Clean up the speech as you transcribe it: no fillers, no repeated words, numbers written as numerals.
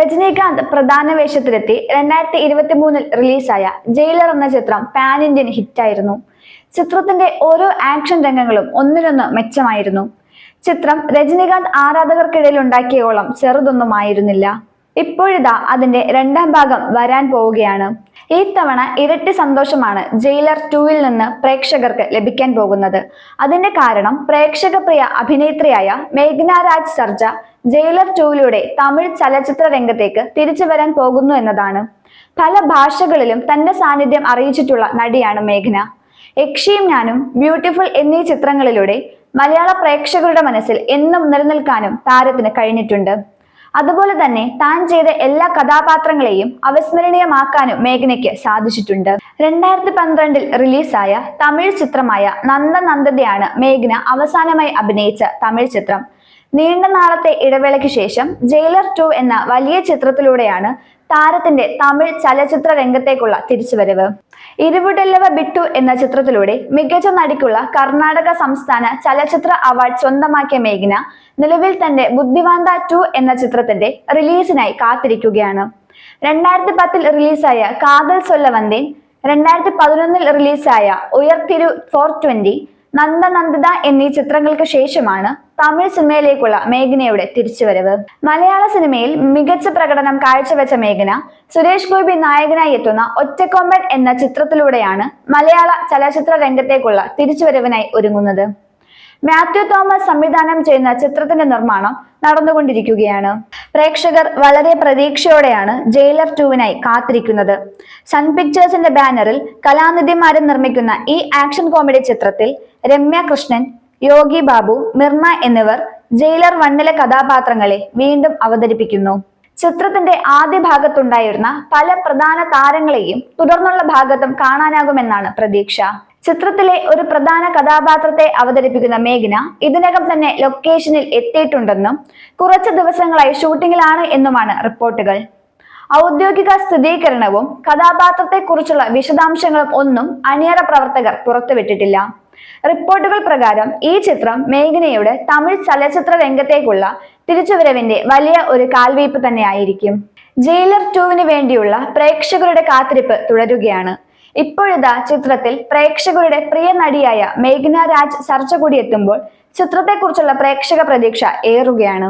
രജനീകാന്ത് പ്രധാന വേഷത്തിലെത്തി 2023 റിലീസായ ജയിലർ എന്ന ചിത്രം പാൻ ഇന്ത്യൻ ഹിറ്റായിരുന്നു. ചിത്രത്തിന്റെ ഓരോ ആക്ഷൻ രംഗങ്ങളും ഒന്നിനൊന്ന് മെച്ചമായിരുന്നു. ചിത്രം രജനീകാന്ത് ആരാധകർക്കിടയിൽ ഉണ്ടാക്കിയ ഓളം ചെറുതൊന്നുമായിരുന്നില്ല. ഇപ്പോഴിതാ അതിന്റെ രണ്ടാം ഭാഗം വരാൻ പോവുകയാണ്. ഈ തവണ ഇരട്ടി സന്തോഷമാണ് ജയിലർ 2-ൽ നിന്ന് പ്രേക്ഷകർക്ക് ലഭിക്കാൻ പോകുന്നത്. അതിന്റെ കാരണം പ്രേക്ഷക പ്രിയ അഭിനേത്രിയായ മേഘ്ന രാജ് സർജ ജയിലർ 2-ലൂടെ തമിഴ് ചലച്ചിത്ര രംഗത്തേക്ക് തിരിച്ചു വരാൻ പോകുന്നു എന്നതാണ്. പല ഭാഷകളിലും തന്റെ സാന്നിധ്യം അറിയിച്ചിട്ടുള്ള നടിയാണ് മേഘ്ന. യക്ഷിയും ഞാനും, ബ്യൂട്ടിഫുൾ എന്നീ ചിത്രങ്ങളിലൂടെ മലയാള പ്രേക്ഷകരുടെ മനസ്സിൽ എന്നും നിലനിൽക്കാനും താരത്തിന് കഴിഞ്ഞിട്ടുണ്ട്. അതുപോലെ തന്നെ താൻ ചെയ്ത എല്ലാ കഥാപാത്രങ്ങളെയും അവിസ്മരണീയമാക്കാനും മേഘ്നയ്ക്ക് സാധിച്ചിട്ടുണ്ട്. 2012 റിലീസായ തമിഴ് ചിത്രമായ നന്ദനന്ദതയാണ് മേഘ്ന അവസാനമായി അഭിനയിച്ച തമിഴ് ചിത്രം. നീണ്ട നാളത്തെ ഇടവേളയ്ക്ക് ശേഷം ജയിലർ 2 എന്ന വലിയ ചിത്രത്തിലൂടെയാണ് താരത്തിന്റെ തമിഴ് ചലച്ചിത്ര രംഗത്തേക്കുള്ള തിരിച്ചുവരവ്. ഇരുവുടെല്ലവ ബിട്ടു എന്ന ചിത്രത്തിലൂടെ മികച്ച നടിക്കുള്ള കർണാടക സംസ്ഥാന ചലച്ചിത്ര അവാർഡ് സ്വന്തമാക്കിയ മേഘ്ന നിലവിൽ തന്റെ ബുദ്ധിവാന്ത 2 എന്ന ചിത്രത്തിന്റെ റിലീസിനായി കാത്തിരിക്കുകയാണ്. 2010 റിലീസായ കാതൽ സൊല്ല വന്തേൻ, 2011 റിലീസായ ഉയർത്തിരു 420, നന്ദനന്ദിത എന്നീ ചിത്രങ്ങൾക്ക് ശേഷമാണ് തമിഴ് സിനിമയിലേക്കുള്ള മേഘ്നയുടെ തിരിച്ചുവരവ്. മലയാള സിനിമയിൽ മികച്ച പ്രകടനം കാഴ്ചവെച്ച മേഘ്ന സുരേഷ് ഗോപി നായകനായി എത്തുന്ന ഒറ്റക്കൊമ്പൻ എന്ന ചിത്രത്തിലൂടെയാണ് മലയാള ചലച്ചിത്ര രംഗത്തേക്കുള്ള തിരിച്ചുവരവിനായി ഒരുങ്ങുന്നത്. മാത്യു തോമസ് സംവിധാനം ചെയ്യുന്ന ചിത്രത്തിന്റെ നിർമ്മാണം നടന്നുകൊണ്ടിരിക്കുകയാണ്. പ്രേക്ഷകർ വളരെ പ്രതീക്ഷയോടെയാണ് ജയിലർ 2-നായി കാത്തിരിക്കുന്നത്. സൺ പിക്ചേഴ്സിന്റെ ബാനറിൽ കലാനിധിമാരൻ നിർമ്മിക്കുന്ന ഈ ആക്ഷൻ കോമഡി ചിത്രത്തിൽ രമ്യ കൃഷ്ണൻ, യോഗി ബാബു, മിർന എന്നിവർ ജയിലർ 1-ലെ കഥാപാത്രങ്ങളെ വീണ്ടും അവതരിപ്പിക്കുന്നു. ചിത്രത്തിന്റെ ആദ്യ ഭാഗത്തുണ്ടായിരുന്ന പല പ്രധാന താരങ്ങളെയും തുടർന്നുള്ള ഭാഗത്തും കാണാനാകുമെന്നാണ് പ്രതീക്ഷ. ചിത്രത്തിലെ ഒരു പ്രധാന കഥാപാത്രത്തെ അവതരിപ്പിക്കുന്ന മേഘ്ന ഇതിനകം തന്നെ ലൊക്കേഷനിൽ എത്തിയിട്ടുണ്ടെന്നും കുറച്ച് ദിവസങ്ങളായി ഷൂട്ടിങ്ങിലാണ് എന്നുമാണ് റിപ്പോർട്ടുകൾ. ഔദ്യോഗിക സ്ഥിരീകരണവും കഥാപാത്രത്തെ കുറിച്ചുള്ള വിശദാംശങ്ങളും ഒന്നും അണിയറ പ്രവർത്തകർ പുറത്തുവിട്ടിട്ടില്ല. റിപ്പോർട്ടുകൾ പ്രകാരം ഈ ചിത്രം മേഘ്നയുടെ തമിഴ് ചലച്ചിത്ര രംഗത്തേക്കുള്ള തിരിച്ചുവരവിന്റെ വലിയ ഒരു കാൽവയ്പ് തന്നെയായിരിക്കും. ജയിലർ 2-ന് വേണ്ടിയുള്ള പ്രേക്ഷകരുടെ കാത്തിരിപ്പ് തുടരുകയാണ്. ഇപ്പോഴിതാ ചിത്രത്തിൽ പ്രേക്ഷകരുടെ പ്രിയ നടിയായ മേഘ്ന രാജ് സർജ കൂടി എത്തുമ്പോൾ ചിത്രത്തെക്കുറിച്ചുള്ള പ്രേക്ഷക പ്രതീക്ഷ ഏറുകയാണ്.